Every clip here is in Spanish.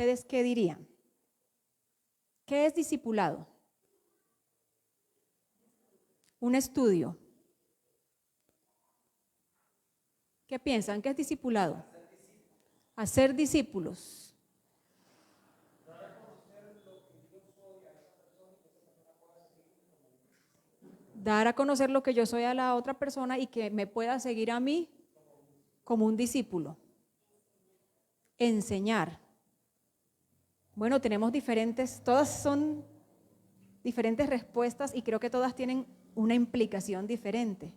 ¿ustedes qué dirían? ¿Qué es discipulado? Un estudio. ¿Qué piensan? ¿Qué es discipulado? Hacer discípulos. Dar a conocer lo que yo soy a la otra persona y que me pueda seguir a mí como un discípulo. Enseñar. Bueno, tenemos todas son diferentes respuestas y creo que todas tienen una implicación diferente.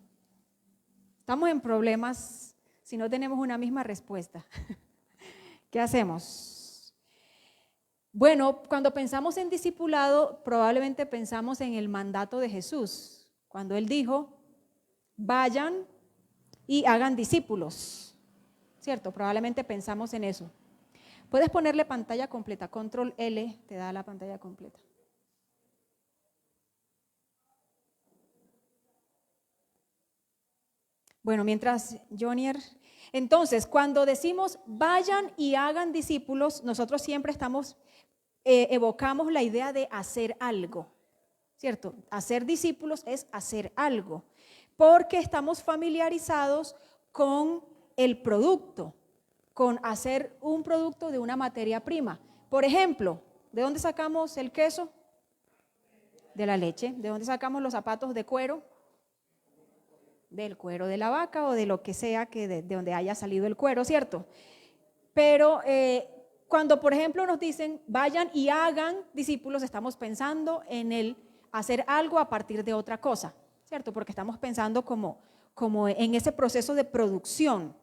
Estamos en problemas si no tenemos una misma respuesta. ¿Qué hacemos? Bueno, cuando pensamos en discipulado, probablemente pensamos en el mandato de Jesús, cuando Él dijo, vayan y hagan discípulos, ¿cierto? Probablemente pensamos en eso. Puedes ponerle pantalla completa, control L te da la pantalla completa. Bueno, mientras Jonier, entonces cuando decimos vayan y hagan discípulos, nosotros siempre evocamos la idea de hacer algo, ¿cierto? Hacer discípulos es hacer algo, porque estamos familiarizados con el producto, con hacer un producto de una materia prima. Por ejemplo, ¿de dónde sacamos el queso? De la leche. ¿De dónde sacamos los zapatos de cuero? Del cuero de la vaca o de lo que sea que de donde haya salido el cuero, ¿cierto? Pero cuando, por ejemplo, nos dicen vayan y hagan discípulos, estamos pensando en el hacer algo a partir de otra cosa, ¿cierto? Porque estamos pensando como en ese proceso de producción.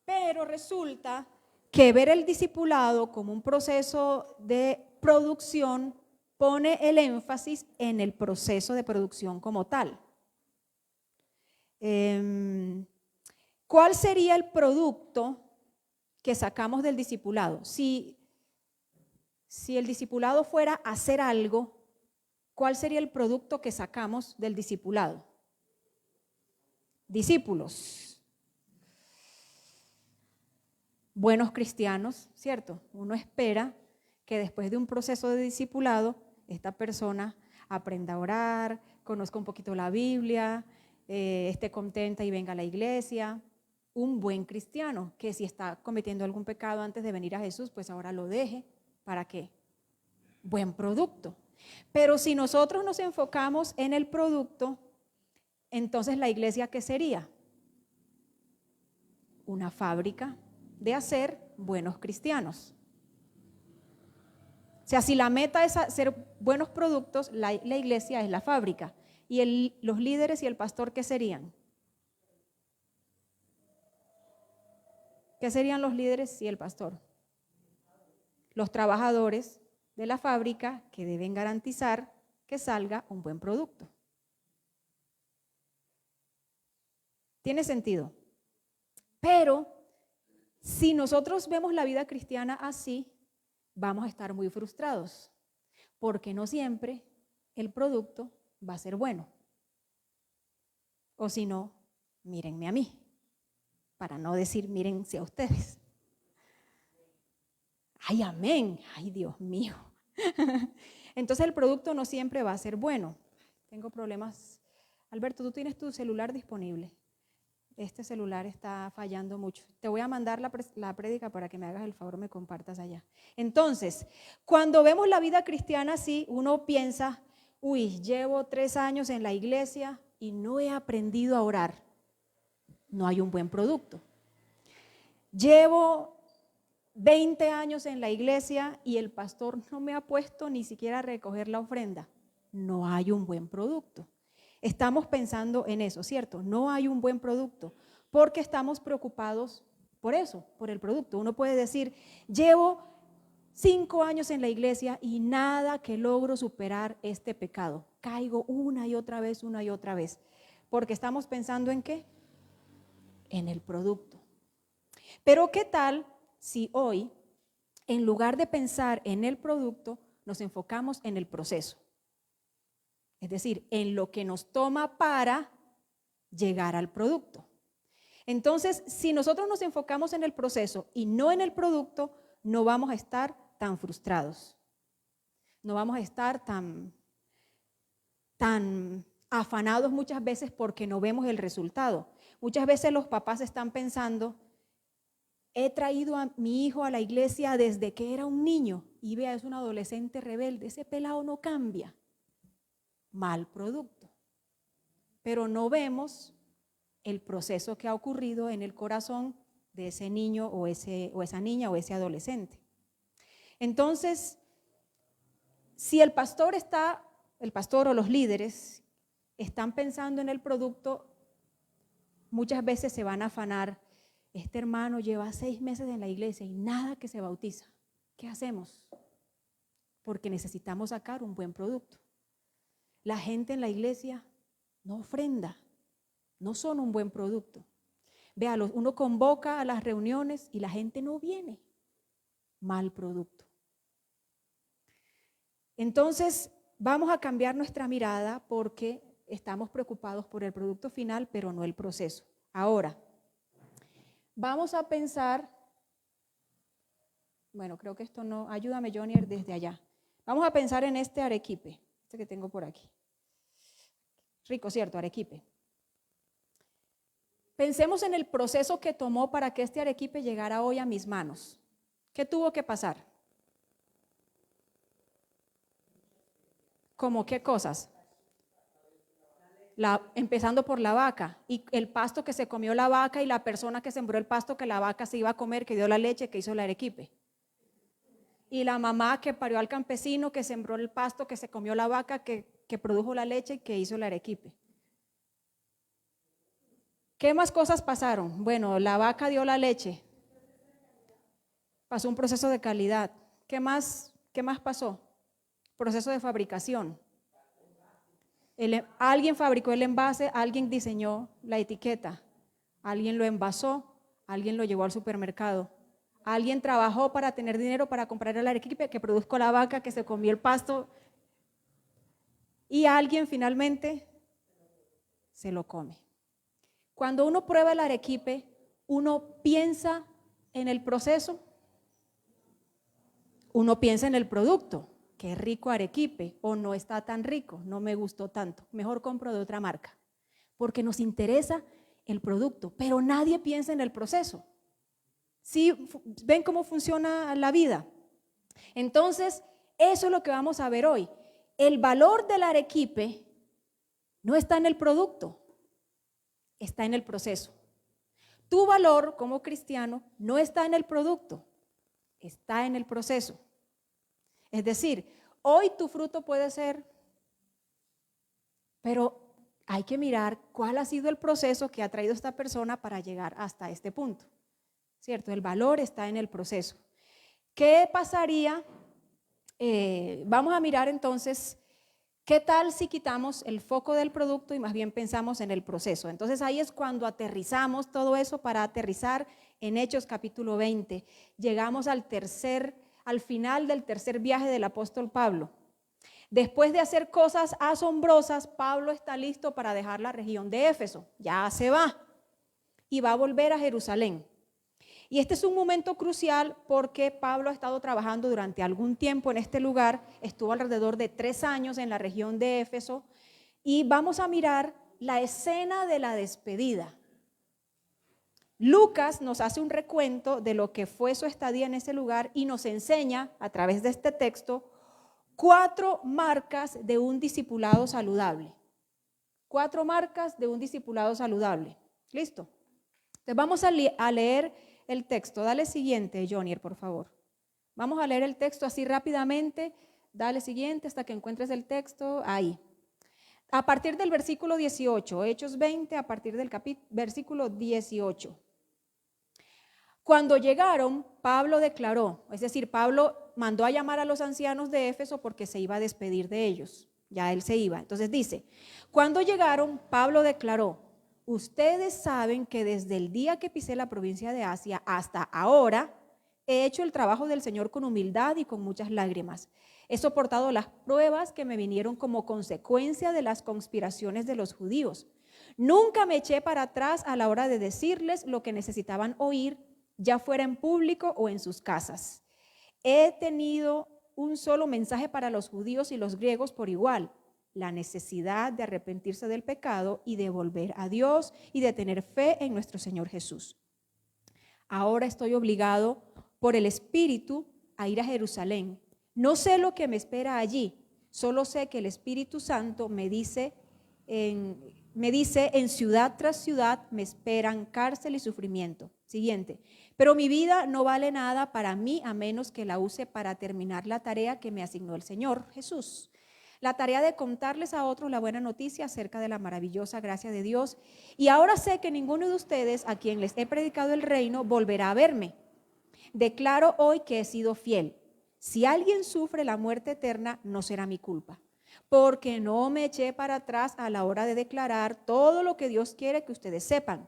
Pero resulta que ver el discipulado como un proceso de producción pone el énfasis en el proceso de producción como tal. ¿Cuál sería el producto que sacamos del discipulado? Si el discipulado fuera hacer algo, ¿cuál sería el producto que sacamos del discipulado? Discípulos. Buenos cristianos, ¿cierto? Uno espera que después de un proceso de discipulado, esta persona aprenda a orar, conozca un poquito la Biblia, esté contenta y venga a la iglesia. Un buen cristiano, que si está cometiendo algún pecado antes de venir a Jesús, pues ahora lo deje. ¿Para qué? Buen producto. Pero si nosotros nos enfocamos en el producto, entonces la iglesia, ¿qué sería? Una fábrica de hacer buenos cristianos. O sea, si la meta es hacer buenos productos, la iglesia es la fábrica. ¿Y los líderes y el pastor qué serían? ¿Qué serían los líderes y el pastor? Los trabajadores de la fábrica que deben garantizar que salga un buen producto. ¿Tiene sentido? Pero si nosotros vemos la vida cristiana así, vamos a estar muy frustrados, porque no siempre el producto va a ser bueno. O si no, mírenme a mí, para no decir mírense a ustedes. Ay, amén, ay, Dios mío. Entonces el producto no siempre va a ser bueno. Tengo problemas. Alberto, tú tienes tu celular disponible. Este celular está fallando mucho. Te voy a mandar la prédica para que me hagas el favor, me compartas allá. Entonces, cuando vemos la vida cristiana así, uno piensa, uy, llevo 3 años en la iglesia y no he aprendido a orar. No hay un buen producto. Llevo 20 años en la iglesia y el pastor no me ha puesto ni siquiera a recoger la ofrenda. No hay un buen producto. Estamos pensando en eso, ¿cierto? No hay un buen producto porque estamos preocupados por eso, por el producto. Uno puede decir, llevo 5 años en la iglesia y nada que logro superar este pecado. Caigo una y otra vez, porque estamos pensando ¿en qué? En el producto. Pero ¿qué tal si hoy, en lugar de pensar en el producto, nos enfocamos en el proceso? Es decir, en lo que nos toma para llegar al producto. Entonces, si nosotros nos enfocamos en el proceso y no en el producto, no vamos a estar tan frustrados. No vamos a estar tan afanados muchas veces porque no vemos el resultado. Muchas veces los papás están pensando, he traído a mi hijo a la iglesia desde que era un niño y vea, es un adolescente rebelde, ese pelado no cambia. Mal producto. Pero no vemos el proceso que ha ocurrido en el corazón de ese niño o esa niña o ese adolescente. Entonces, si el pastor o los líderes están pensando en el producto, muchas veces se van a afanar. Este hermano lleva 6 meses en la iglesia y nada que se bautiza. ¿Qué hacemos? Porque necesitamos sacar un buen producto. La gente en la iglesia no ofrenda, no son un buen producto. Vea, uno convoca a las reuniones y la gente no viene. Mal producto. Entonces, vamos a cambiar nuestra mirada porque estamos preocupados por el producto final, pero no el proceso. Ahora, vamos a pensar, bueno, creo que esto no, ayúdame Jonier desde allá. Vamos a pensar en este arequipe, este que tengo por aquí. Rico, ¿cierto? Arequipe. Pensemos en el proceso que tomó para que este arequipe llegara hoy a mis manos. ¿Qué tuvo que pasar? ¿Cómo qué cosas? Empezando por la vaca y el pasto que se comió la vaca y la persona que sembró el pasto que la vaca se iba a comer, que dio la leche, que hizo el arequipe. Y la mamá que parió al campesino, que sembró el pasto, que se comió la vaca, que produjo la leche, que hizo el arequipe. ¿Qué más cosas pasaron? Bueno, la vaca dio la leche. Pasó un proceso de calidad. ¿Qué más pasó? Proceso de fabricación. Alguien fabricó el envase, alguien diseñó la etiqueta, alguien lo envasó, alguien lo llevó al supermercado, alguien trabajó para tener dinero para comprar el arequipe que produjo la vaca que se comió el pasto y alguien finalmente se lo come. Cuando uno prueba el arequipe, uno piensa en el proceso, uno piensa en el producto. Qué rico arequipe, o no está tan rico, no me gustó tanto, mejor compro de otra marca, porque nos interesa el producto, pero nadie piensa en el proceso. ¿Sí? ¿Ven cómo funciona la vida? Entonces, eso es lo que vamos a ver hoy. El valor del arequipe no está en el producto, está en el proceso. Tu valor como cristiano no está en el producto, está en el proceso. Es decir, hoy tu fruto puede ser, pero hay que mirar cuál ha sido el proceso que ha traído esta persona para llegar hasta este punto, ¿cierto? El valor está en el proceso. ¿Qué pasaría? Vamos a mirar entonces, ¿qué tal si quitamos el foco del producto y más bien pensamos en el proceso? Entonces ahí es cuando aterrizamos todo eso para aterrizar en Hechos capítulo 20. Llegamos al final del tercer viaje del apóstol Pablo. Después de hacer cosas asombrosas, Pablo está listo para dejar la región de Éfeso. Ya se va y va a volver a Jerusalén. Y este es un momento crucial porque Pablo ha estado trabajando durante algún tiempo en este lugar, estuvo alrededor de 3 años en la región de Éfeso y vamos a mirar la escena de la despedida. Lucas nos hace un recuento de lo que fue su estadía en ese lugar y nos enseña a través de este texto 4 marcas de un discipulado saludable. 4 marcas de un discipulado saludable. ¿Listo? Entonces vamos a leer el texto. Dale siguiente, Jonier, por favor. Vamos a leer el texto así rápidamente. Dale siguiente hasta que encuentres el texto. Ahí. A partir del versículo 18, Hechos 20, a partir del versículo 18. Cuando llegaron, Pablo declaró, es decir, Pablo mandó a llamar a los ancianos de Éfeso porque se iba a despedir de ellos. Ya él se iba. Entonces dice, cuando llegaron, Pablo declaró, ustedes saben que desde el día que pisé la provincia de Asia hasta ahora he hecho el trabajo del Señor con humildad y con muchas lágrimas. He soportado las pruebas que me vinieron como consecuencia de las conspiraciones de los judíos. Nunca me eché para atrás a la hora de decirles lo que necesitaban oír, ya fuera en público o en sus casas. He tenido un solo mensaje para los judíos y los griegos por igual: la necesidad de arrepentirse del pecado y de volver a Dios y de tener fe en nuestro Señor Jesús. Ahora estoy obligado por el Espíritu a ir a Jerusalén. No sé lo que me espera allí, solo sé que el Espíritu Santo me dice en ciudad tras ciudad me esperan cárcel y sufrimiento. Siguiente. Pero mi vida no vale nada para mí a menos que la use para terminar la tarea que me asignó el Señor Jesús. La tarea de contarles a otros la buena noticia acerca de la maravillosa gracia de Dios. Y ahora sé que ninguno de ustedes a quien les he predicado el reino volverá a verme. Declaro hoy que he sido fiel. Si alguien sufre la muerte eterna, no será mi culpa, porque no me eché para atrás a la hora de declarar todo lo que Dios quiere que ustedes sepan.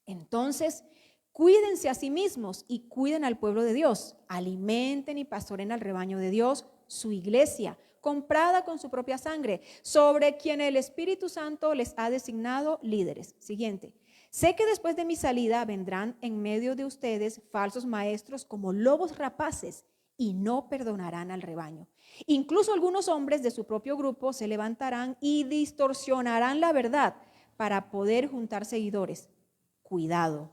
Entonces, cuídense a sí mismos y cuiden al pueblo de Dios. Alimenten y pastoren al rebaño de Dios, su iglesia, comprada con su propia sangre, sobre quien el Espíritu Santo les ha designado líderes. Siguiente. Sé que después de mi salida vendrán en medio de ustedes falsos maestros como lobos rapaces y no perdonarán al rebaño. Incluso algunos hombres de su propio grupo se levantarán y distorsionarán la verdad para poder juntar seguidores. Cuidado.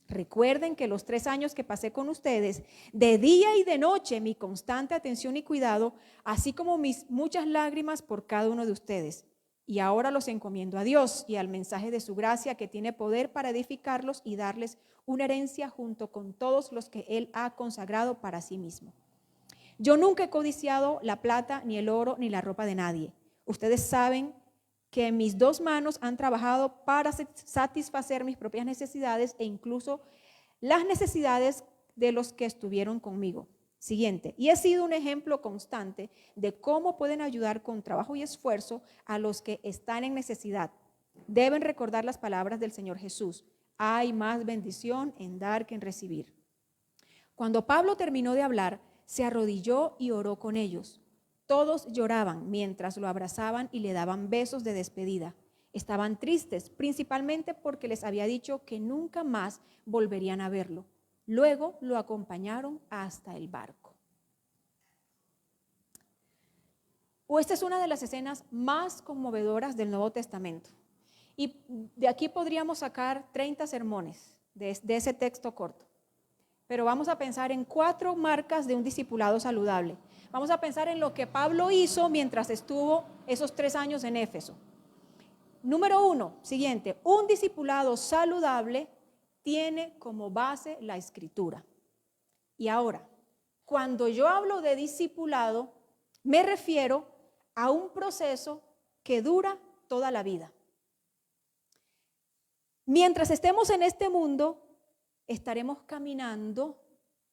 Recuerden que los 3 años que pasé con ustedes, de día y de noche, mi constante atención y cuidado, así como mis muchas lágrimas por cada uno de ustedes. Y ahora los encomiendo a Dios y al mensaje de su gracia que tiene poder para edificarlos y darles una herencia junto con todos los que Él ha consagrado para sí mismo. Yo nunca he codiciado la plata, ni el oro, ni la ropa de nadie. Ustedes saben que mis 2 manos han trabajado para satisfacer mis propias necesidades e incluso las necesidades de los que estuvieron conmigo. Siguiente. Y he sido un ejemplo constante de cómo pueden ayudar con trabajo y esfuerzo a los que están en necesidad. Deben recordar las palabras del Señor Jesús. Hay más bendición en dar que en recibir. Cuando Pablo terminó de hablar, se arrodilló y oró con ellos. Todos lloraban mientras lo abrazaban y le daban besos de despedida. Estaban tristes, principalmente porque les había dicho que nunca más volverían a verlo. Luego lo acompañaron hasta el barco. Esta es una de las escenas más conmovedoras del Nuevo Testamento. Y de aquí podríamos sacar 30 sermones de ese texto corto. Pero vamos a pensar en 4 marcas de un discipulado saludable. Vamos a pensar en lo que Pablo hizo mientras estuvo esos 3 años en Éfeso. Número 1, siguiente, un discipulado saludable tiene como base la Escritura. Y ahora, cuando yo hablo de discipulado, me refiero a un proceso que dura toda la vida. Mientras estemos en este mundo, estaremos caminando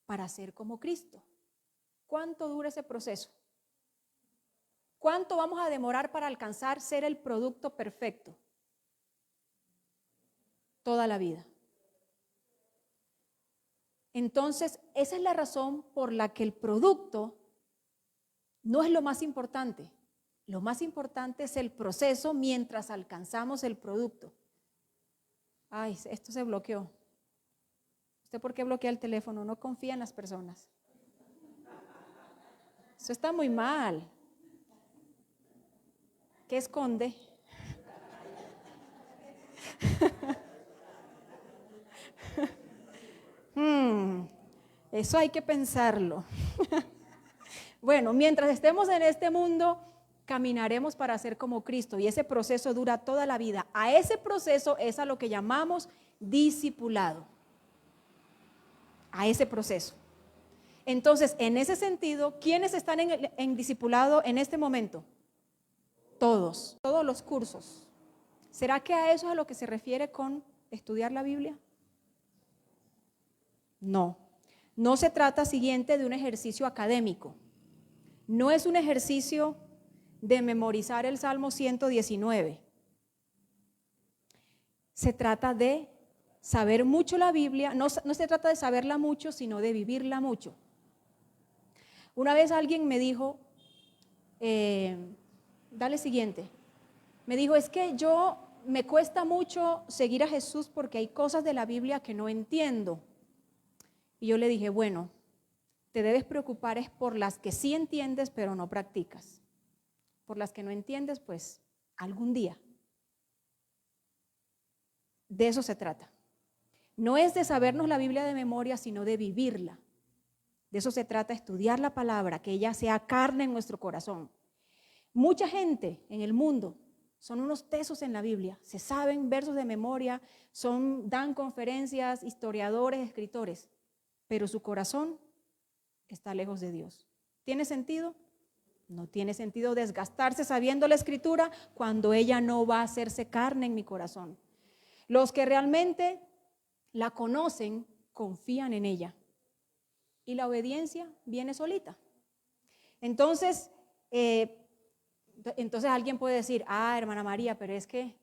para ser como Cristo. ¿Cuánto dura ese proceso? ¿Cuánto vamos a demorar para alcanzar ser el producto perfecto? Toda la vida. Entonces, esa es la razón por la que el producto no es lo más importante. Lo más importante es el proceso mientras alcanzamos el producto. Ay, esto se bloqueó. ¿Usted por qué bloquea el teléfono? No confía en las personas. Eso está muy mal. ¿Qué esconde? Eso hay que pensarlo. Bueno, mientras estemos en este mundo, caminaremos para ser como Cristo y ese proceso dura toda la vida. A ese proceso es a lo que llamamos discipulado. A ese proceso. Entonces, en ese sentido, ¿quiénes están en discipulado en este momento? Todos los cursos. ¿Será que a eso es a lo que se refiere con estudiar la Biblia? No. No se trata, siguiente, de un ejercicio académico. No es un ejercicio de memorizar el Salmo 119. Se trata de saber mucho la Biblia. No se trata de saberla mucho, sino de vivirla mucho. Una vez alguien me dijo, dale siguiente. Me dijo, es que yo me cuesta mucho seguir a Jesús porque hay cosas de la Biblia que no entiendo. Y yo le dije, bueno, te debes preocupar es por las que sí entiendes pero no practicas. Por las que no entiendes, pues algún día. De eso se trata. No es de sabernos la Biblia de memoria, sino de vivirla. De eso se trata, estudiar la palabra, que ella sea carne en nuestro corazón. Mucha gente en el mundo son unos tesos en la Biblia, se saben versos de memoria, dan conferencias, historiadores, escritores, pero su corazón está lejos de Dios. ¿Tiene sentido? No tiene sentido desgastarse sabiendo la Escritura cuando ella no va a hacerse carne en mi corazón. Los que realmente la conocen, confían en ella. Y la obediencia viene solita. Entonces alguien puede decir, hermana María, pero es que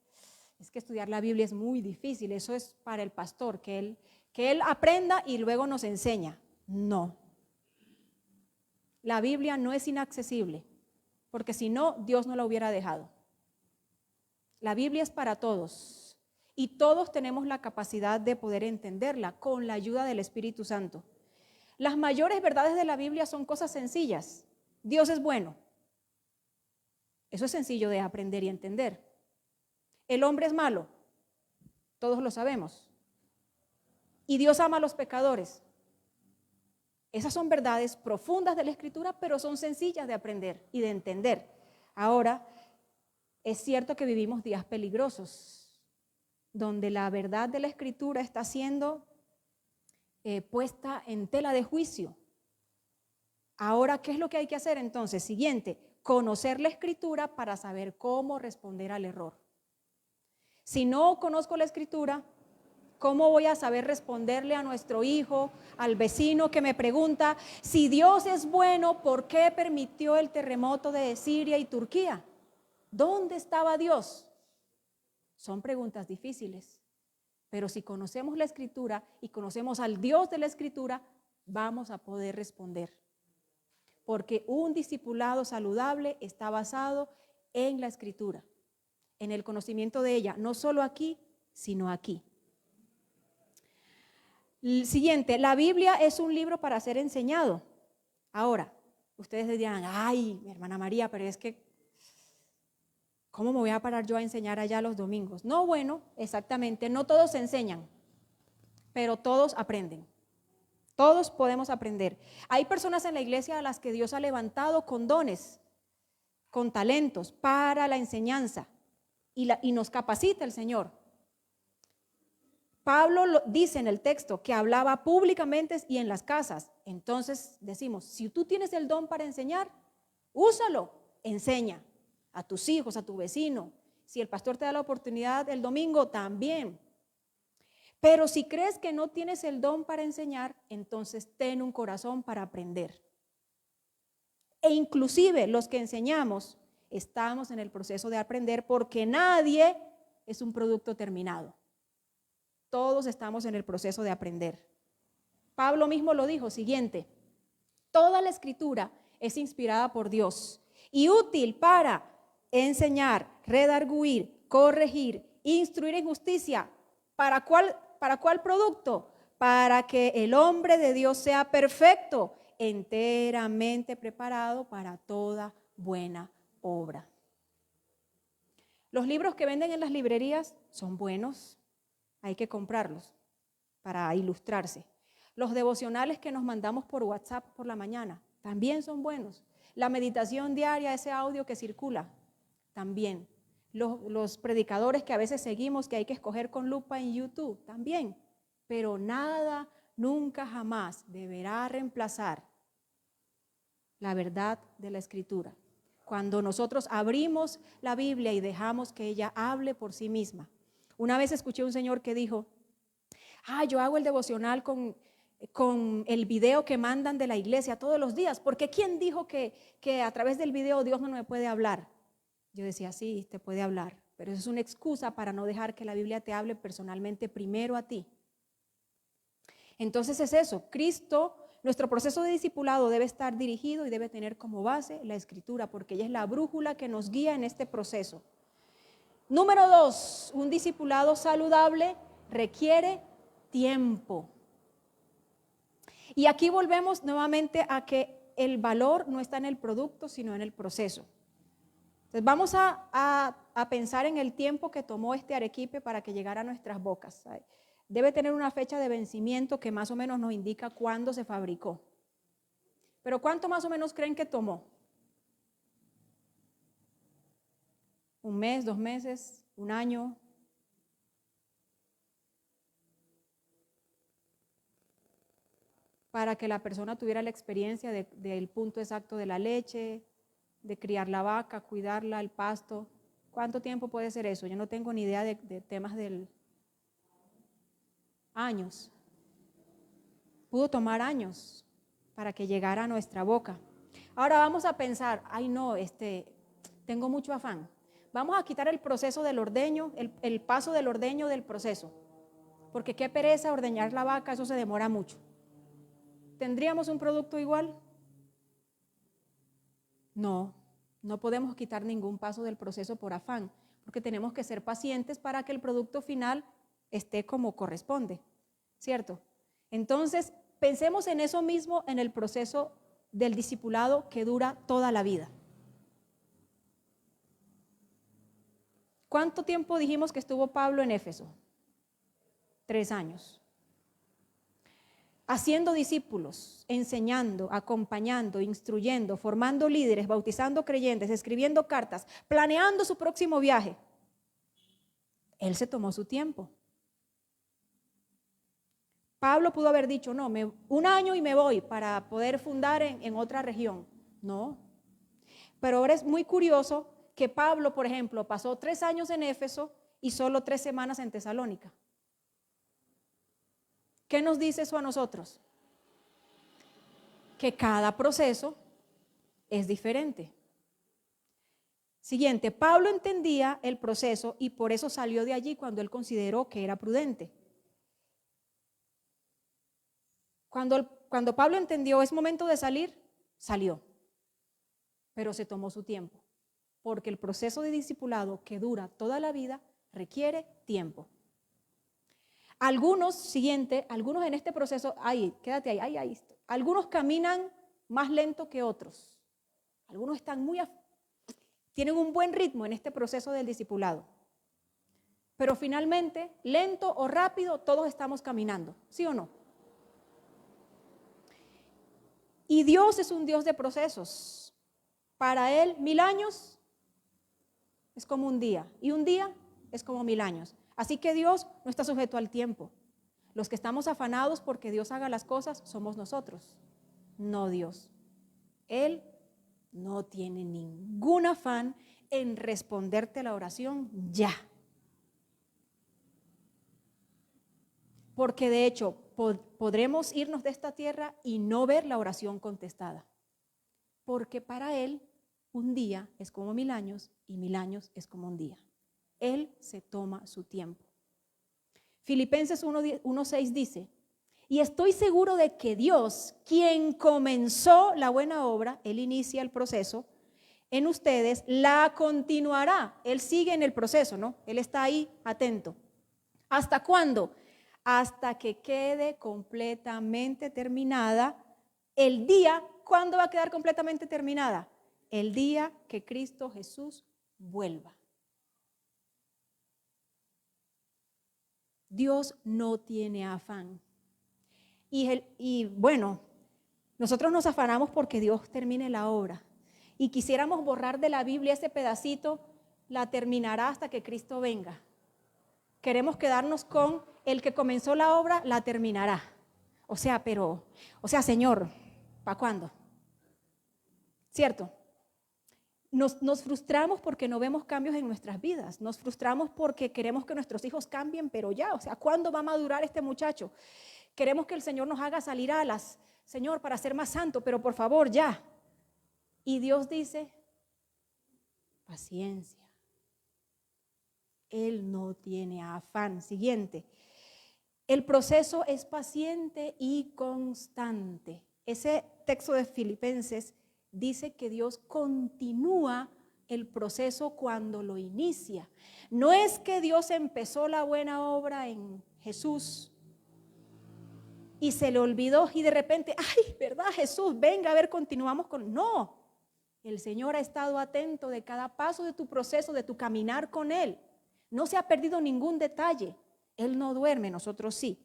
estudiar la Biblia es muy difícil, eso es para el pastor, que él aprenda y luego nos enseña. No. La Biblia no es inaccesible, porque si no, Dios no la hubiera dejado. La Biblia es para todos y todos tenemos la capacidad de poder entenderla con la ayuda del Espíritu Santo. Las mayores verdades de la Biblia son cosas sencillas. Dios es bueno. Eso es sencillo de aprender y entender. El hombre es malo. Todos lo sabemos. Y Dios ama a los pecadores. Esas son verdades profundas de la Escritura, pero son sencillas de aprender y de entender. Ahora, es cierto que vivimos días peligrosos, donde la verdad de la Escritura está siendo puesta en tela de juicio. Ahora, ¿qué es lo que hay que hacer entonces? Siguiente, conocer la Escritura para saber cómo responder al error. Si no conozco la Escritura, ¿cómo voy a saber responderle a nuestro hijo, al vecino que me pregunta, si Dios es bueno, ¿por qué permitió el terremoto de Siria y Turquía? ¿Dónde estaba Dios? Son preguntas difíciles, pero si conocemos la Escritura y conocemos al Dios de la Escritura, vamos a poder responder. Porque un discipulado saludable está basado en la Escritura, en el conocimiento de ella, no solo aquí, sino aquí. Siguiente, la Biblia es un libro para ser enseñado. Ahora, ustedes dirán, ay, mi hermana María, pero es que, ¿cómo me voy a parar yo a enseñar allá los domingos? No, bueno, exactamente, no todos enseñan, pero todos aprenden. Todos podemos aprender. Hay personas en la iglesia a las que Dios ha levantado con dones, con talentos para la enseñanza y nos capacita el Señor. Pablo dice en el texto que hablaba públicamente y en las casas. Entonces decimos, si tú tienes el don para enseñar, úsalo, enseña a tus hijos, a tu vecino. Si el pastor te da la oportunidad el domingo, también. Pero si crees que no tienes el don para enseñar, entonces ten un corazón para aprender. E inclusive los que enseñamos estamos en el proceso de aprender porque nadie es un producto terminado. Todos estamos en el proceso de aprender. Pablo mismo lo dijo, siguiente, toda la Escritura es inspirada por Dios y útil para enseñar, redarguir, corregir, instruir en justicia. ¿Para cuál producto? Para que el hombre de Dios sea perfecto, enteramente preparado para toda buena obra. Los libros que venden en las librerías son buenos. Hay que comprarlos para ilustrarse. Los devocionales que nos mandamos por WhatsApp por la mañana también son buenos. La meditación diaria, ese audio que circula, también. Los predicadores que a veces seguimos, que hay que escoger con lupa en YouTube, también. Pero nada, nunca, jamás deberá reemplazar la verdad de la Escritura. Cuando nosotros abrimos la Biblia y dejamos que ella hable por sí misma. Una vez escuché a un señor que dijo, yo hago el devocional con el video que mandan de la iglesia todos los días, porque ¿quién dijo que a través del video Dios no me puede hablar? Yo decía, sí, te puede hablar, pero eso es una excusa para no dejar que la Biblia te hable personalmente primero a ti. Entonces es eso, nuestro proceso de discipulado debe estar dirigido y debe tener como base la Escritura, porque ella es la brújula que nos guía en este proceso. Número 2, un discipulado saludable requiere tiempo. Y aquí volvemos nuevamente a que el valor no está en el producto, sino en el proceso. Entonces vamos a pensar en el tiempo que tomó este arequipe para que llegara a nuestras bocas. Debe tener una fecha de vencimiento que más o menos nos indica cuándo se fabricó. Pero ¿cuánto más o menos creen que tomó? ¿1 mes, 2 meses, 1 año? Para que la persona tuviera la experiencia del punto exacto de la leche, de criar la vaca, cuidarla, el pasto. ¿Cuánto tiempo puede ser eso? Yo no tengo ni idea de temas del años. Pudo tomar años para que llegara a nuestra boca. Ahora vamos a pensar, ay no, tengo mucho afán. Vamos a quitar el proceso del ordeño, el paso del ordeño del proceso. Porque qué pereza ordeñar la vaca, eso se demora mucho. ¿Tendríamos un producto igual? No, no podemos quitar ningún paso del proceso por afán, porque tenemos que ser pacientes para que el producto final esté como corresponde, ¿cierto? Entonces, pensemos en eso mismo en el proceso del discipulado que dura toda la vida. ¿Cuánto tiempo dijimos que estuvo Pablo en Éfeso? 3 años. Haciendo discípulos, enseñando, acompañando, instruyendo, formando líderes, bautizando creyentes, escribiendo cartas, planeando su próximo viaje. Él se tomó su tiempo. Pablo pudo haber dicho, no, 1 año y me voy para poder fundar en otra región. No. Pero ahora es muy curioso que Pablo, por ejemplo, pasó 3 años en Éfeso y solo 3 semanas en Tesalónica. ¿Qué nos dice eso a nosotros? Que cada proceso es diferente. Siguiente, Pablo entendía el proceso y por eso salió de allí cuando él consideró que era prudente. Cuando Pablo entendió es momento de salir, salió, pero se tomó su tiempo, porque el proceso de discipulado que dura toda la vida requiere tiempo. Algunos en este proceso, quédate ahí, algunos caminan más lento que otros. Algunos tienen un buen ritmo en este proceso del discipulado. Pero finalmente, lento o rápido, todos estamos caminando, ¿sí o no? Y Dios es un Dios de procesos. Para Él, 1000 años es como un día, y un día es como 1000 años. Así que Dios no está sujeto al tiempo. Los que estamos afanados porque Dios haga las cosas somos nosotros, no Dios. Él no tiene ningún afán en responderte la oración ya. Porque de hecho podremos irnos de esta tierra y no ver la oración contestada. Porque para Él un día es como 1000 años y 1000 años es como un día. Él se toma su tiempo. Filipenses 1:6 dice, y estoy seguro de que Dios, quien comenzó la buena obra, Él inicia el proceso en ustedes, la continuará. Él sigue en el proceso, ¿no? Él está ahí atento. ¿Hasta cuándo? Hasta que quede completamente terminada el día. ¿Cuándo va a quedar completamente terminada? El día que Cristo Jesús vuelva. Dios no tiene afán. Y bueno, nosotros nos afanamos porque Dios termine la obra. Y quisiéramos borrar de la Biblia ese pedacito, la terminará hasta que Cristo venga. Queremos quedarnos con el que comenzó la obra, la terminará. O sea, Señor, ¿para cuándo? ¿Cierto? Nos frustramos porque no vemos cambios en nuestras vidas. Nos frustramos porque queremos que nuestros hijos cambien, pero ya, o sea, ¿cuándo va a madurar este muchacho? Queremos que el Señor nos haga salir alas, Señor, para ser más santo, pero por favor, ya. Y Dios dice, paciencia. Él no tiene afán. Siguiente, el proceso es paciente y constante. Ese texto de Filipenses dice que Dios continúa el proceso cuando lo inicia. No es que Dios empezó la buena obra en Jesús y se le olvidó y de repente, ay, ¿verdad, Jesús? Venga, a ver, continuamos con... No, el Señor ha estado atento de cada paso de tu proceso, de tu caminar con Él. No se ha perdido ningún detalle. Él no duerme, nosotros sí.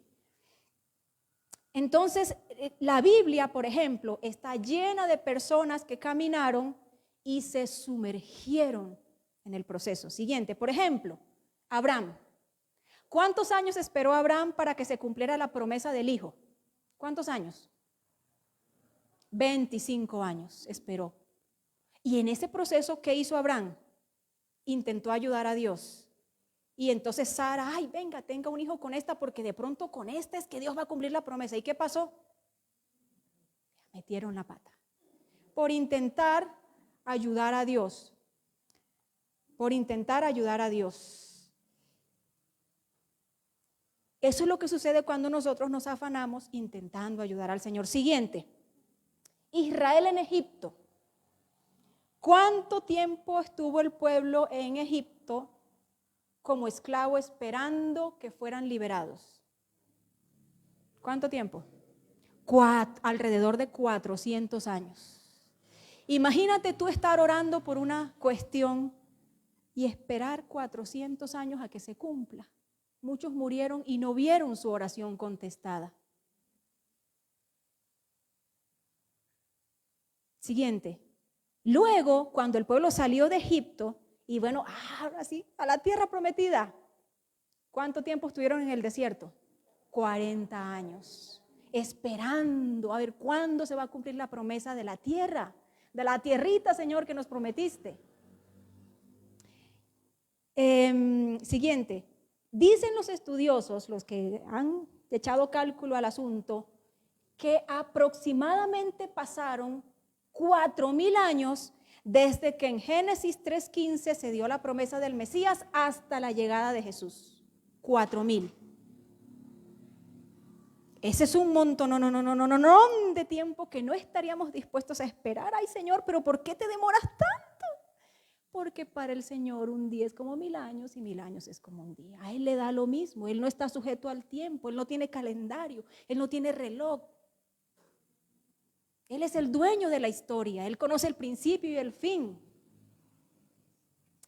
Entonces, la Biblia, por ejemplo, está llena de personas que caminaron y se sumergieron en el proceso. Siguiente, por ejemplo, Abraham. ¿Cuántos años esperó Abraham para que se cumpliera la promesa del hijo? ¿Cuántos años? 25 años esperó. Y en ese proceso, ¿qué hizo Abraham? Intentó ayudar a Dios. Y entonces Sara, ay, venga, tenga un hijo con esta, porque de pronto con esta es que Dios va a cumplir la promesa. ¿Y qué pasó? Metieron la pata. Por intentar ayudar a Dios. Por intentar ayudar a Dios. Eso es lo que sucede cuando nosotros nos afanamos intentando ayudar al Señor. Siguiente. Israel en Egipto. ¿Cuánto tiempo estuvo el pueblo en Egipto como esclavo esperando que fueran liberados? ¿Cuánto tiempo? Alrededor de 400 años. Imagínate tú estar orando por una cuestión y esperar 400 años a que se cumpla. Muchos murieron y no vieron su oración contestada. Siguiente. Luego, cuando el pueblo salió de Egipto, y bueno, ahora sí, a la tierra prometida, ¿cuánto tiempo estuvieron en el desierto? 40 años, esperando a ver cuándo se va a cumplir la promesa de la tierra, de la tierrita, Señor, que nos prometiste. Siguiente. Dicen los estudiosos, los que han echado cálculo al asunto, que aproximadamente pasaron 4,000 años desde que en Génesis 3:15 se dio la promesa del Mesías hasta la llegada de Jesús. 4,000. Ese es un montón, no de tiempo que no estaríamos dispuestos a esperar. Ay, Señor, pero ¿por qué te demoras tanto? Porque para el Señor un día es como 1,000 años y 1,000 años es como un día. A Él le da lo mismo, Él no está sujeto al tiempo, Él no tiene calendario, Él no tiene reloj. Él es el dueño de la historia, Él conoce el principio y el fin.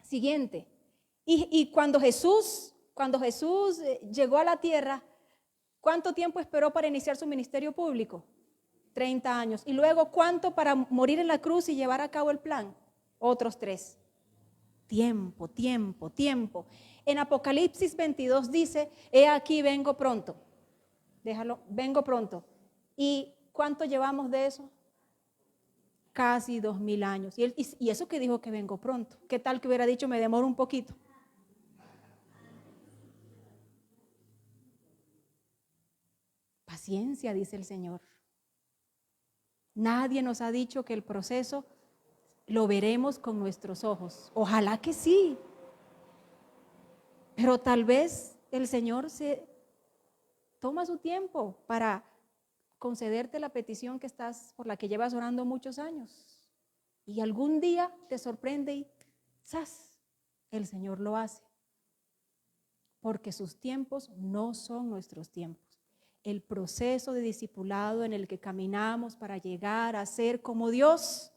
Siguiente. Y cuando Jesús llegó a la tierra, ¿cuánto tiempo esperó para iniciar su ministerio público? 30 años. Y luego, ¿cuánto para morir en la cruz y llevar a cabo el plan? Otros 3. Tiempo. En Apocalipsis 22 dice, he aquí vengo pronto. Déjalo, vengo pronto. ¿Y cuánto llevamos de eso? Casi 2,000 años. Y eso que dijo que vengo pronto. ¿Qué tal que hubiera dicho me demoro un poquito? Paciencia, dice el Señor. Nadie nos ha dicho que el proceso lo veremos con nuestros ojos. Ojalá que sí. Pero tal vez el Señor se toma su tiempo para concederte la petición por la que llevas orando muchos años. Y algún día te sorprende y ¡zas! El Señor lo hace. Porque sus tiempos no son nuestros tiempos. El proceso de discipulado en el que caminamos para llegar a ser como Dios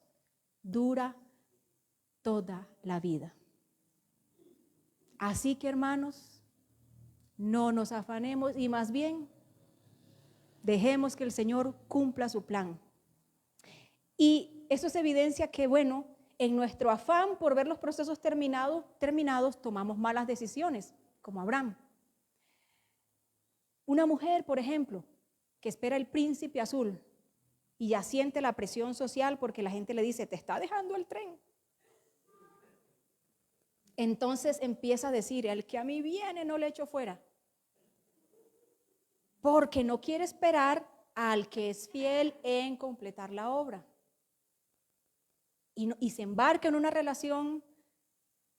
dura toda la vida. Así que, hermanos, no nos afanemos y más bien dejemos que el Señor cumpla su plan. Y eso es evidencia que, bueno, en nuestro afán por ver los procesos terminados tomamos malas decisiones, como Abraham. Una mujer, por ejemplo, que espera el príncipe azul y ya siente la presión social porque la gente le dice, te está dejando el tren. Entonces empieza a decir, el que a mí viene no le echo fuera. Porque no quiere esperar al que es fiel en completar la obra. Y se embarca en una relación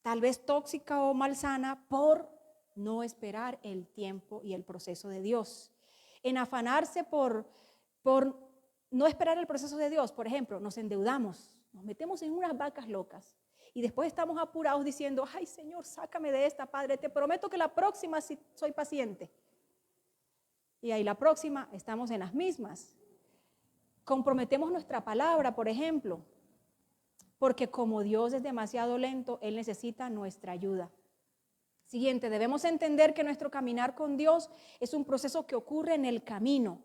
tal vez tóxica o malsana por no esperar el tiempo y el proceso de Dios. En afanarse por no esperar el proceso de Dios, por ejemplo, nos endeudamos, nos metemos en unas vacas locas Y después estamos apurados diciendo, ay Señor, sácame de esta, Padre, te prometo que la próxima sí soy paciente. Y ahí la próxima estamos en las mismas. Comprometemos nuestra palabra, por ejemplo, porque como Dios es demasiado lento, Él necesita nuestra ayuda. Siguiente, debemos entender que nuestro caminar con Dios es un proceso que ocurre en el camino.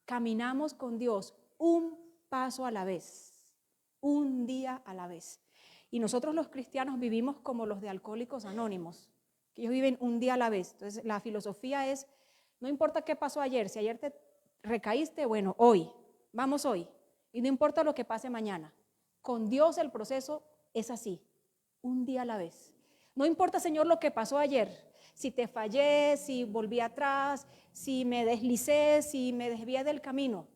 Caminamos con Dios un paso a la vez, un día a la vez. Y nosotros los cristianos vivimos como los de Alcohólicos Anónimos, que ellos viven un día a la vez. Entonces la filosofía es, no importa qué pasó ayer, si ayer te recaíste, bueno, hoy, vamos hoy. Y no importa lo que pase mañana. Con Dios el proceso es así, un día a la vez. No importa, Señor, lo que pasó ayer, si te fallé, si volví atrás, si me deslicé, si me desvié del camino.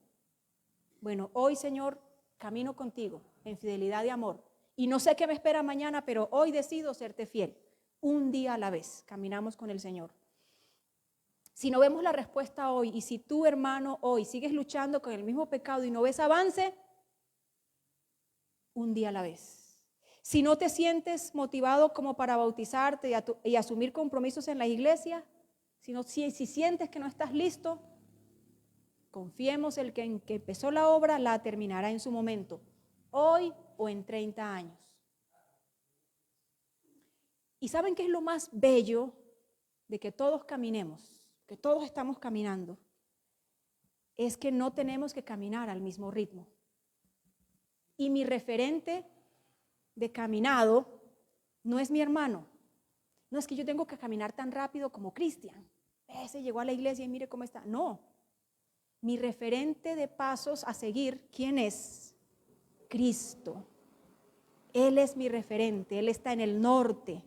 Bueno, hoy, Señor, camino contigo en fidelidad y amor. Y no sé qué me espera mañana, pero hoy decido serte fiel. Un día a la vez, caminamos con el Señor. Si no vemos la respuesta hoy, y si tú, hermano, hoy sigues luchando con el mismo pecado y no ves avance, un día a la vez. Si no te sientes motivado como para bautizarte y asumir compromisos en la iglesia, si sientes que no estás listo, confiemos en que empezó la obra la terminará en su momento, hoy o en 30 años. ¿Y saben qué es lo más bello de que todos caminemos, que todos estamos caminando? Es que no tenemos que caminar al mismo ritmo. Y mi referente de caminado no es mi hermano. No es que yo tengo que caminar tan rápido como Cristian. Ese llegó a la iglesia y mire cómo está. No. Mi referente de pasos a seguir, ¿quién es? Cristo. Él es mi referente, Él está en el norte.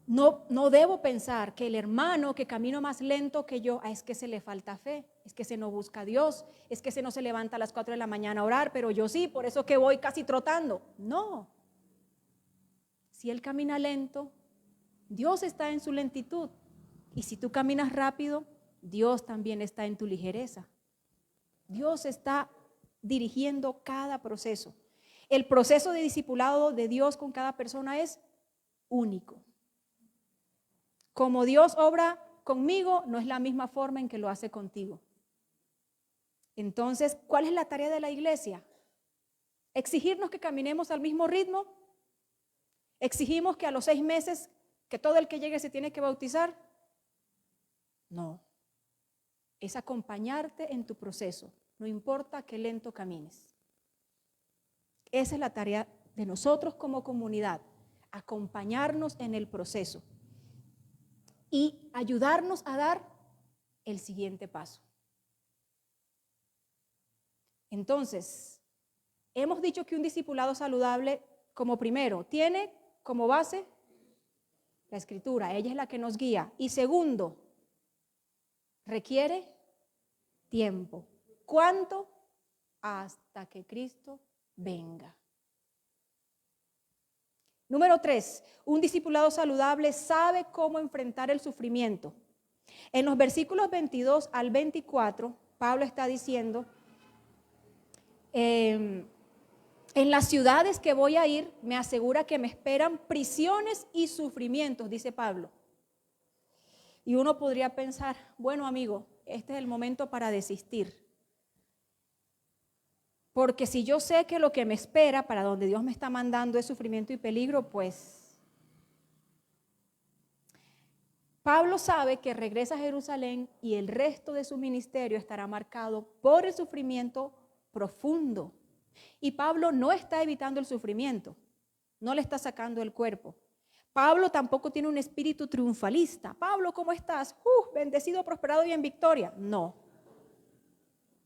No debo pensar que el hermano que camino más lento que yo, es que se le falta fe, es que se no busca a Dios, es que se no se levanta a las 4 de la mañana a orar, pero yo sí, por eso que voy casi trotando. No. Si él camina lento, Dios está en su lentitud. Y si tú caminas rápido, Dios también está en tu ligereza. Dios está dirigiendo cada proceso. El proceso de discipulado de Dios con cada persona es único. Como Dios obra conmigo, no es la misma forma en que lo hace contigo. Entonces, ¿cuál es la tarea de la iglesia? ¿Exigirnos que caminemos al mismo ritmo? ¿Exigimos que a los 6 meses que todo el que llegue se tiene que bautizar? No. Es acompañarte en tu proceso, no importa qué lento camines. Esa es la tarea de nosotros como comunidad, acompañarnos en el proceso y ayudarnos a dar el siguiente paso. Entonces, hemos dicho que un discipulado saludable, como primero, tiene como base la Escritura, ella es la que nos guía. Y segundo, requiere tiempo. ¿Cuánto? Hasta que Cristo venga. Número 3, un discipulado saludable sabe cómo enfrentar el sufrimiento. En los versículos 22 al 24, Pablo está diciendo, en las ciudades que voy a ir, me asegura que me esperan prisiones y sufrimientos, dice Pablo. Y uno podría pensar, bueno amigo, este es el momento para desistir. Porque si yo sé que lo que me espera, para donde Dios me está mandando es sufrimiento y peligro, pues Pablo sabe que regresa a Jerusalén y el resto de su ministerio estará marcado por el sufrimiento profundo. Y Pablo no está evitando el sufrimiento, no le está sacando el cuerpo. Pablo tampoco tiene un espíritu triunfalista. Pablo, ¿cómo estás? Bendecido, prosperado y en victoria. No.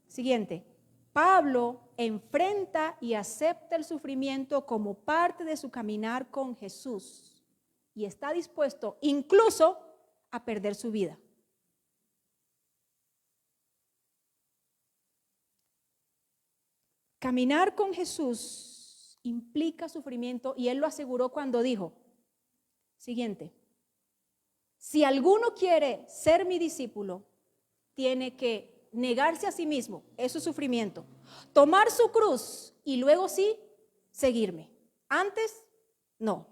Siguiente. Pablo enfrenta y acepta el sufrimiento como parte de su caminar con Jesús y está dispuesto incluso a perder su vida. Caminar con Jesús implica sufrimiento y él lo aseguró cuando dijo, siguiente, si alguno quiere ser mi discípulo, tiene que negarse a sí mismo, eso es sufrimiento, tomar su cruz y luego sí, seguirme. Antes, no.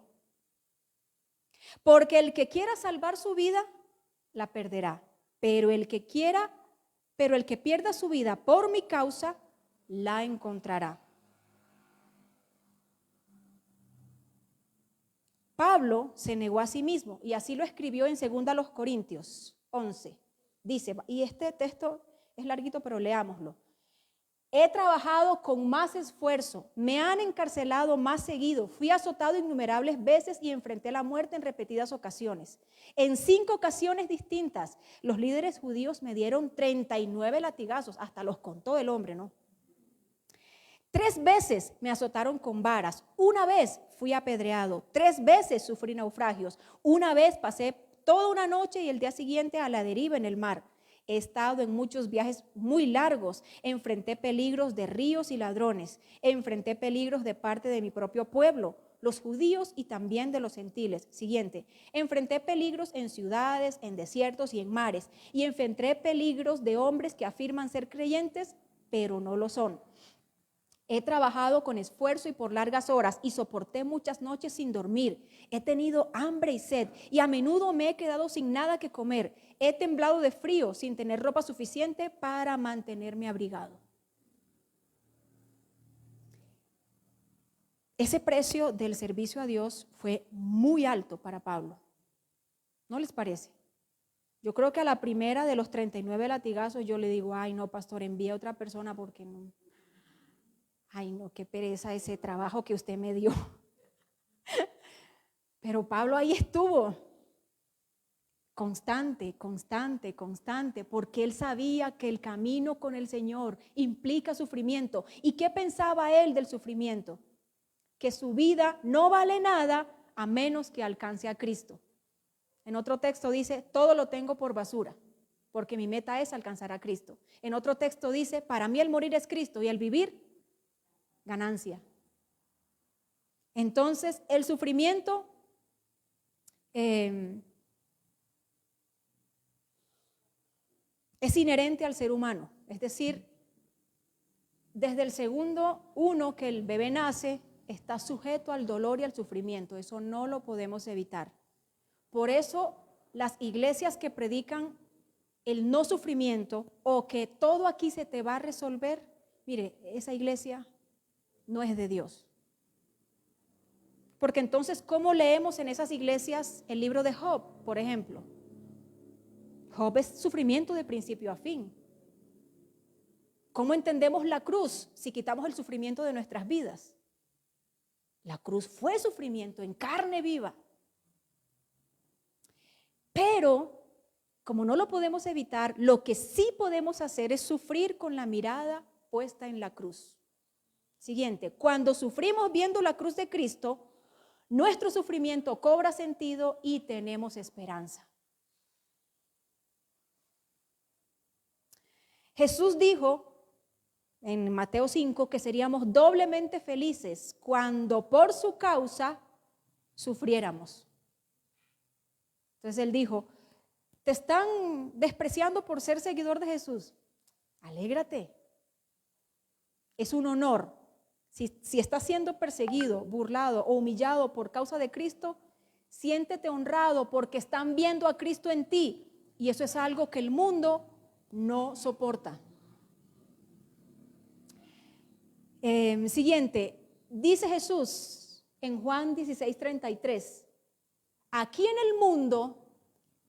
Porque el que quiera salvar su vida, la perderá. Pero el que pierda su vida por mi causa, la encontrará. Pablo se negó a sí mismo y así lo escribió en 2 Corintios 11. Dice, y este texto es larguito, pero leámoslo. He trabajado con más esfuerzo, me han encarcelado más seguido, fui azotado innumerables veces y enfrenté la muerte en repetidas ocasiones. En 5 ocasiones distintas, los líderes judíos me dieron 39 latigazos, hasta los contó el hombre, ¿no? 3 veces me azotaron con varas, 1 vez fui apedreado, 3 veces sufrí naufragios, 1 vez pasé toda una noche y el día siguiente a la deriva en el mar. He estado en muchos viajes muy largos, enfrenté peligros de ríos y ladrones, enfrenté peligros de parte de mi propio pueblo, los judíos y también de los gentiles. Siguiente, enfrenté peligros en ciudades, en desiertos y en mares, y enfrenté peligros de hombres que afirman ser creyentes, pero no lo son. He trabajado con esfuerzo y por largas horas y soporté muchas noches sin dormir. He tenido hambre y sed y a menudo me he quedado sin nada que comer. He temblado de frío sin tener ropa suficiente para mantenerme abrigado. Ese precio del servicio a Dios fue muy alto para Pablo. ¿No les parece? Yo creo que a la primera de los 39 latigazos yo le digo, ay no, pastor, envíe a otra persona porque no. Ay, no, qué pereza ese trabajo que usted me dio. Pero Pablo ahí estuvo, constante, porque él sabía que el camino con el Señor implica sufrimiento. ¿Y qué pensaba él del sufrimiento? Que su vida no vale nada a menos que alcance a Cristo. En otro texto dice, todo lo tengo por basura, porque mi meta es alcanzar a Cristo. En otro texto dice, para mí el morir es Cristo y el vivir ganancia. Entonces, el sufrimiento es inherente al ser humano. Es decir, desde el segundo 1 que el bebé nace, está sujeto al dolor y al sufrimiento. Eso no lo podemos evitar. Por eso, las iglesias que predican el no sufrimiento o que todo aquí se te va a resolver, mire, esa iglesia no es de Dios. Porque entonces, ¿cómo leemos en esas iglesias el libro de Job, por ejemplo? Job es sufrimiento de principio a fin. ¿Cómo entendemos la cruz si quitamos el sufrimiento de nuestras vidas? La cruz fue sufrimiento en carne viva. Pero, como no lo podemos evitar, lo que sí podemos hacer es sufrir con la mirada puesta en la cruz. Siguiente, cuando sufrimos viendo la cruz de Cristo, nuestro sufrimiento cobra sentido y tenemos esperanza. Jesús dijo en Mateo 5 que seríamos doblemente felices cuando por su causa sufriéramos. Entonces él dijo, te están despreciando por ser seguidor de Jesús. Alégrate. Es un honor. Si estás siendo perseguido, burlado o humillado por causa de Cristo, siéntete honrado porque están viendo a Cristo en ti. Y eso es algo que el mundo no soporta. Siguiente, dice Jesús en Juan 16:33, aquí en el mundo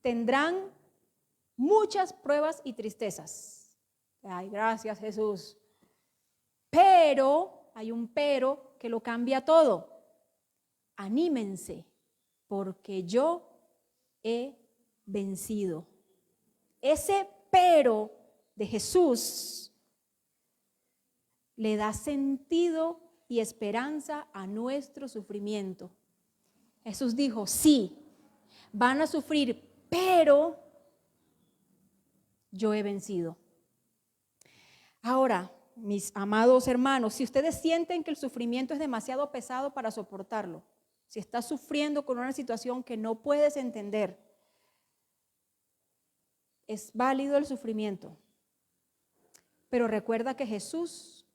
tendrán muchas pruebas y tristezas. Ay, gracias Jesús. Pero, hay un pero que lo cambia todo. Anímense, porque yo he vencido. Ese pero de Jesús le da sentido y esperanza a nuestro sufrimiento. Jesús dijo, sí, van a sufrir, pero yo he vencido. Ahora, mis amados hermanos, si ustedes sienten que el sufrimiento es demasiado pesado para soportarlo, si estás sufriendo con una situación que no puedes entender, es válido el sufrimiento, pero recuerda que Jesús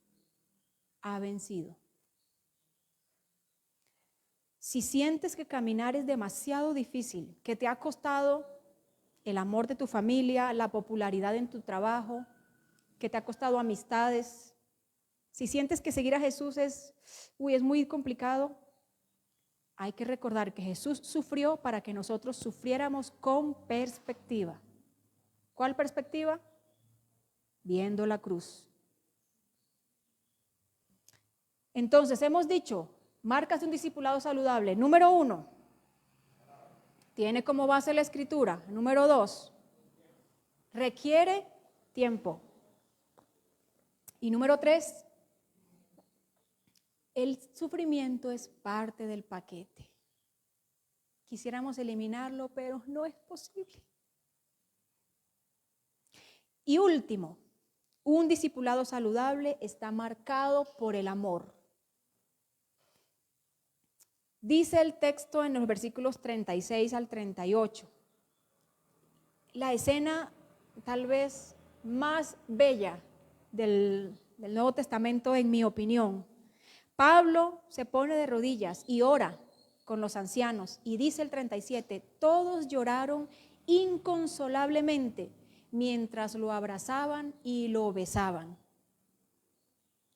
ha vencido. Si sientes que caminar es demasiado difícil, que te ha costado el amor de tu familia, la popularidad en tu trabajo, que te ha costado amistades, si sientes que seguir a Jesús es muy complicado, hay que recordar que Jesús sufrió para que nosotros sufriéramos con perspectiva. ¿Cuál perspectiva? Viendo la cruz. Entonces, hemos dicho, marcas de un discipulado saludable. Número 1, tiene como base la Escritura. Número 2, requiere tiempo. Y número 3, el sufrimiento es parte del paquete. Quisiéramos eliminarlo, pero no es posible. Y último, un discipulado saludable está marcado por el amor. Dice el texto en los versículos 36 al 38, la escena tal vez más bella del Nuevo Testamento, en mi opinión. Pablo se pone de rodillas y ora con los ancianos y dice el 37, todos lloraron inconsolablemente mientras lo abrazaban y lo besaban.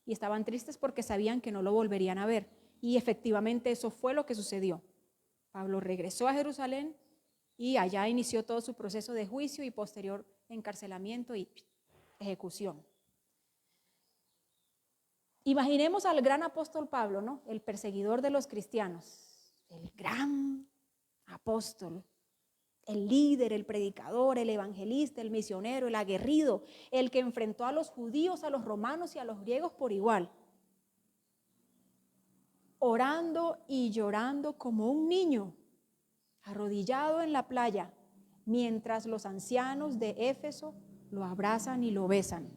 Y estaban tristes porque sabían que no lo volverían a ver. Y efectivamente eso fue lo que sucedió. Pablo regresó a Jerusalén y allá inició todo su proceso de juicio y posterior encarcelamiento y ejecución. Imaginemos al gran apóstol Pablo, ¿no? El perseguidor de los cristianos, el gran apóstol, el líder, el predicador, el evangelista, el misionero, el aguerrido, el que enfrentó a los judíos, a los romanos y a los griegos por igual. Orando y llorando como un niño, arrodillado en la playa, mientras los ancianos de Éfeso lo abrazan y lo besan.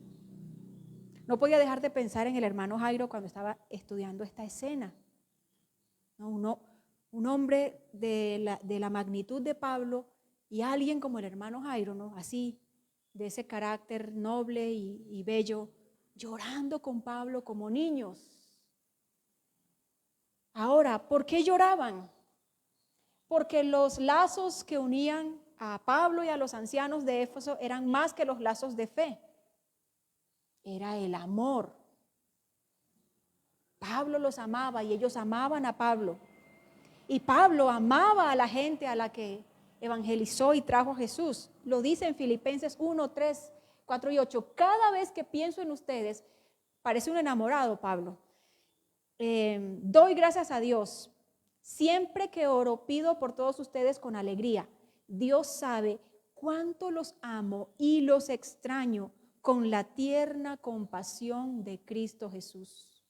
No podía dejar de pensar en el hermano Jairo cuando estaba estudiando esta escena. Un hombre de la magnitud de Pablo y alguien como el hermano Jairo, ¿no? Así, de ese carácter noble y bello, llorando con Pablo como niños. Ahora, ¿por qué lloraban? Porque los lazos que unían a Pablo y a los ancianos de Éfeso eran más que los lazos de fe. Era el amor. Pablo los amaba y ellos amaban a Pablo. Y Pablo amaba a la gente a la que evangelizó y trajo a Jesús. Lo dice en Filipenses 1, 3, 4 y 8. Cada vez que pienso en ustedes, parece un enamorado Pablo. Doy gracias a Dios. Siempre que oro, pido por todos ustedes con alegría. Dios sabe cuánto los amo y los extraño con la tierna compasión de Cristo Jesús.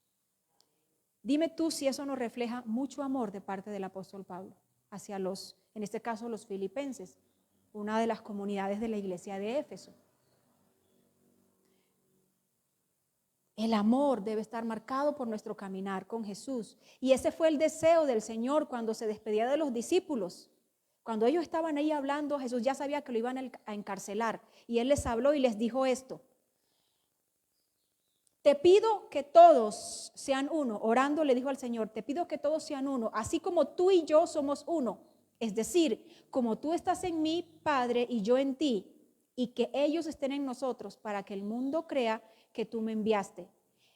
Dime tú si eso no refleja mucho amor de parte del apóstol Pablo hacia en este caso, los filipenses, una de las comunidades de la iglesia de Éfeso. El amor debe estar marcado por nuestro caminar con Jesús. Y ese fue el deseo del Señor cuando se despedía de los discípulos. Cuando ellos estaban ahí hablando, Jesús ya sabía que lo iban a encarcelar. Y Él les habló y les dijo esto. Te pido que todos sean uno. Orando le dijo al Señor, te pido que todos sean uno, así como tú y yo somos uno. Es decir, como tú estás en mí, Padre, y yo en ti, y que ellos estén en nosotros para que el mundo crea que tú me enviaste.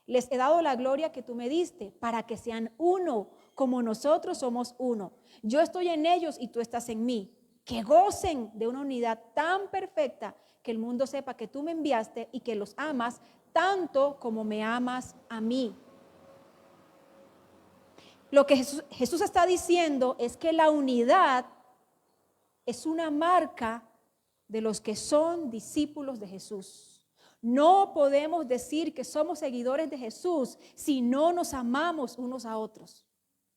Les he dado la gloria que tú me diste para que sean uno, como nosotros somos uno. Yo estoy en ellos y tú estás en mí. Que gocen de una unidad tan perfecta que el mundo sepa que tú me enviaste y que los amas tanto como me amas a mí. Lo que Jesús está diciendo es que la unidad es una marca de los que son discípulos de Jesús. No podemos decir que somos seguidores de Jesús si no nos amamos unos a otros.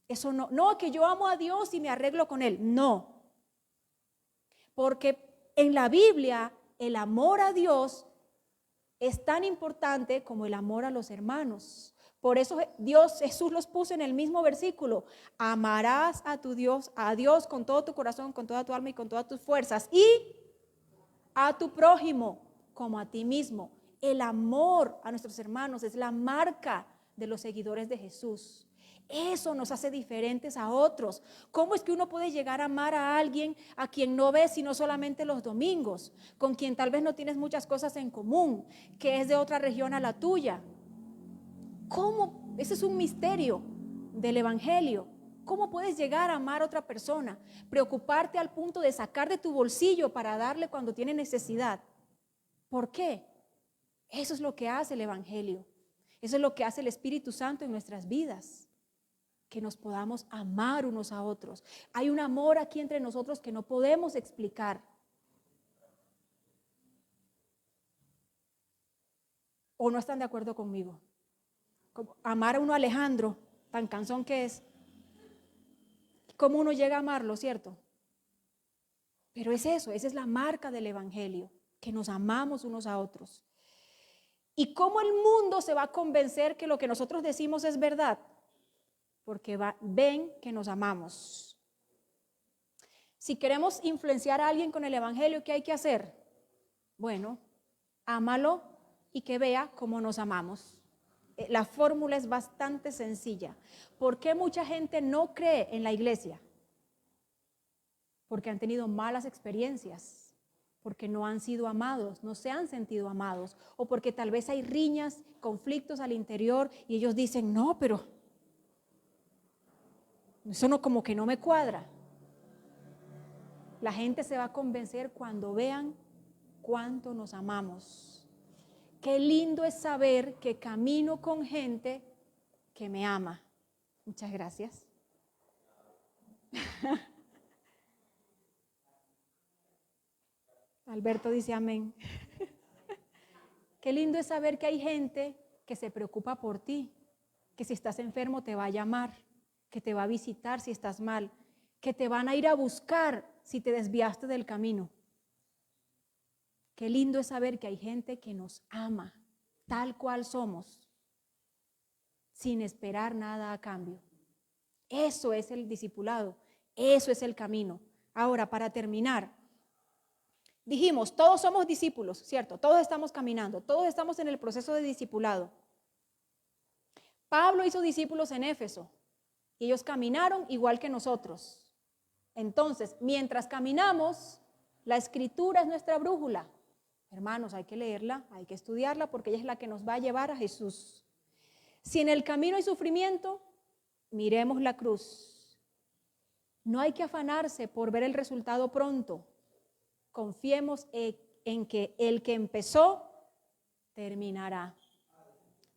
Eso no que yo amo a Dios y me arreglo con Él, no. Porque en la Biblia el amor a Dios es tan importante como el amor a los hermanos. Por eso Jesús los puso en el mismo versículo. Amarás a Dios con todo tu corazón, con toda tu alma y con todas tus fuerzas. Y a tu prójimo como a ti mismo. El amor a nuestros hermanos es la marca de los seguidores de Jesús. Eso nos hace diferentes a otros. ¿Cómo es que uno puede llegar a amar a alguien a quien no ves sino solamente los domingos? Con quien tal vez no tienes muchas cosas en común, que es de otra región a la tuya. ¿Cómo? Ese es un misterio del evangelio. ¿Cómo puedes llegar a amar a otra persona? Preocuparte al punto de sacar de tu bolsillo para darle cuando tiene necesidad. ¿Por qué? Eso es lo que hace el evangelio. Eso es lo que hace el Espíritu Santo en nuestras vidas. Que nos podamos amar unos a otros. Hay un amor aquí entre nosotros que no podemos explicar. ¿O no están de acuerdo conmigo? Como amar a uno a Alejandro, tan cansón que es. ¿Cómo uno llega a amarlo, cierto? Pero es eso, esa es la marca del evangelio, que nos amamos unos a otros. ¿Y cómo el mundo se va a convencer que lo que nosotros decimos es verdad? Porque ven que nos amamos. Si queremos influenciar a alguien con el evangelio, ¿qué hay que hacer? Bueno, ámalo y que vea cómo nos amamos. La fórmula es bastante sencilla. ¿Por qué mucha gente no cree en la iglesia? Porque han tenido malas experiencias, porque no han sido amados, no se han sentido amados, o porque tal vez hay riñas, conflictos al interior y ellos dicen, no, pero eso no, como que no me cuadra. La gente se va a convencer cuando vean cuánto nos amamos. Qué lindo es saber que camino con gente que me ama. Muchas gracias. Alberto dice amén. Qué lindo es saber que hay gente que se preocupa por ti, que si estás enfermo te va a llamar, que te va a visitar si estás mal, que te van a ir a buscar si te desviaste del camino. Qué lindo es saber que hay gente que nos ama tal cual somos, sin esperar nada a cambio. Eso es el discipulado, eso es el camino. Ahora, para terminar, dijimos, todos somos discípulos, ¿cierto? Todos estamos caminando, todos estamos en el proceso de discipulado. Pablo hizo discípulos en Éfeso y ellos caminaron igual que nosotros. Entonces, mientras caminamos, la Escritura es nuestra brújula. Hermanos, hay que leerla, hay que estudiarla porque ella es la que nos va a llevar a Jesús. Si en el camino hay sufrimiento, miremos la cruz. No hay que afanarse por ver el resultado pronto. Confiemos en que el que empezó, terminará.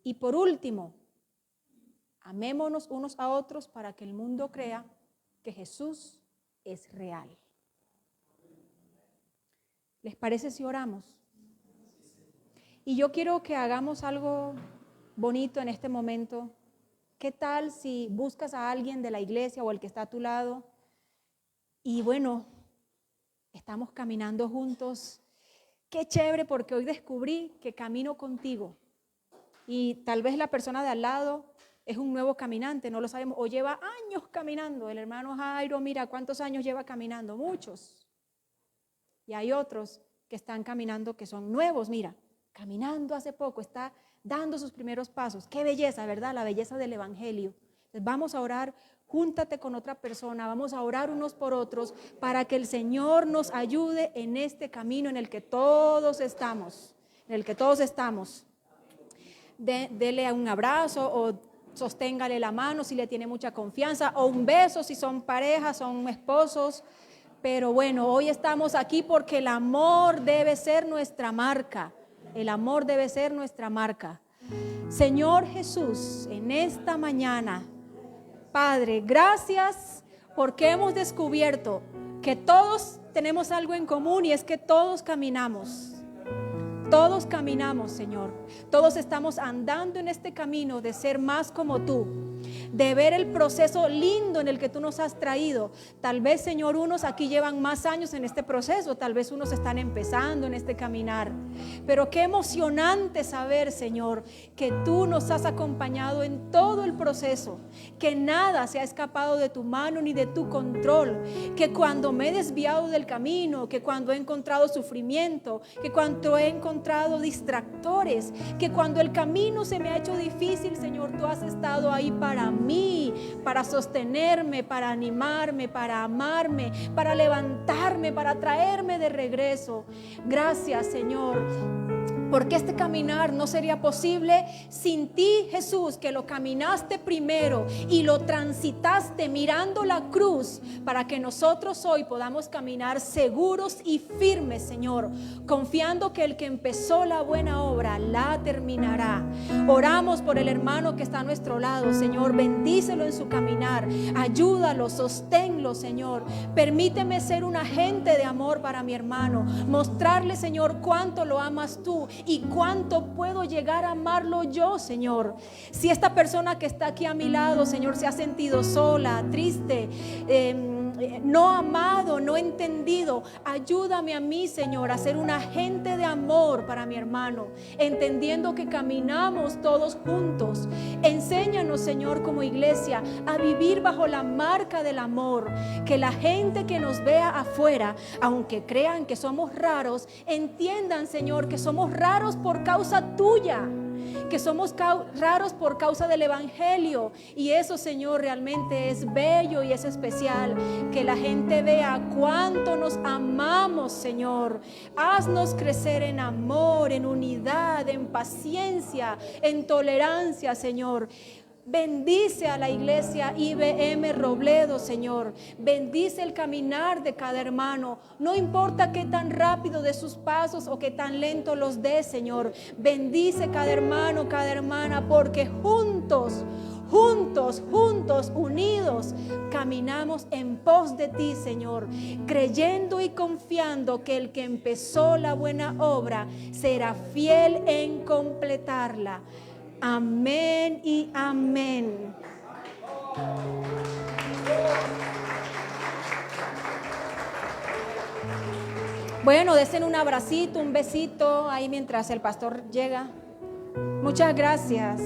Y por último, amémonos unos a otros para que el mundo crea que Jesús es real. ¿Les parece si oramos? Y yo quiero que hagamos algo bonito en este momento. ¿Qué tal si buscas a alguien de la iglesia o el que está a tu lado? Y bueno, estamos caminando juntos. Qué chévere, porque hoy descubrí que camino contigo. Y tal vez la persona de al lado es un nuevo caminante, no lo sabemos, o lleva años caminando. El hermano Jairo, mira cuántos años lleva caminando, muchos. Y hay otros que están caminando que son nuevos, mira, caminando hace poco, está dando sus primeros pasos. Qué belleza, ¿verdad? La belleza del evangelio. Entonces vamos a orar, júntate con otra persona, vamos a orar unos por otros para que el Señor nos ayude en este camino en el que todos estamos, Dele un abrazo o sosténgale la mano si le tiene mucha confianza, o un beso si son parejas, son esposos. Pero bueno, hoy estamos aquí porque el amor debe ser nuestra marca. El amor debe ser nuestra marca. Señor Jesús, en esta mañana, Padre, gracias porque hemos descubierto que todos tenemos algo en común y es que todos caminamos. Todos caminamos, Señor. Todos estamos andando en este camino de ser más como tú, de ver el proceso lindo en el que tú nos has traído. Tal vez, Señor, unos aquí llevan más años en este proceso, tal vez unos están empezando en este caminar. Pero qué emocionante saber, Señor, que tú nos has acompañado en todo el proceso, que nada se ha escapado de tu mano ni de tu control, que cuando me he desviado del camino, que cuando he encontrado sufrimiento, que cuando he encontrado distractores, que cuando el camino se me ha hecho difícil, Señor, tú has estado ahí para para mí, para sostenerme, para animarme, para amarme, para levantarme, para traerme de regreso. Gracias, Señor, porque este caminar no sería posible sin ti, Jesús, que lo caminaste primero y lo transitaste mirando la cruz, para que nosotros hoy podamos caminar seguros y firmes, Señor, confiando que el que empezó la buena obra la terminará. Oramos por el hermano que está a nuestro lado, Señor, bendícelo en su caminar, ayúdalo, sosténlo, Señor. Permíteme ser un agente de amor para mi hermano, mostrarle, Señor, cuánto lo amas tú y cuánto puedo llegar a amarlo yo, Señor. Si esta persona que está aquí a mi lado, Señor, se ha sentido sola, triste, no amado, no entendido, ayúdame a mí, Señor, a ser un agente de amor para mi hermano, entendiendo que caminamos todos juntos. Enséñanos, Señor, como iglesia, a vivir bajo la marca del amor, que la gente que nos vea afuera, aunque crean que somos raros, entiendan, Señor, que somos raros por causa tuya, que somos raros por causa del evangelio, y eso, Señor, realmente es bello y es especial, que la gente vea cuánto nos amamos, Señor. Haznos crecer en amor, en unidad, en paciencia, en tolerancia, Señor. Bendice a la iglesia IBM Robledo, Señor. Bendice el caminar de cada hermano. No importa qué tan rápido de sus pasos o qué tan lento los dé, Señor. Bendice cada hermano, cada hermana, porque juntos, unidos, caminamos en pos de ti, Señor, creyendo y confiando que el que empezó la buena obra será fiel en completarla. Amén y amén. Bueno, desen un abracito, un besito ahí mientras el pastor llega. Muchas gracias.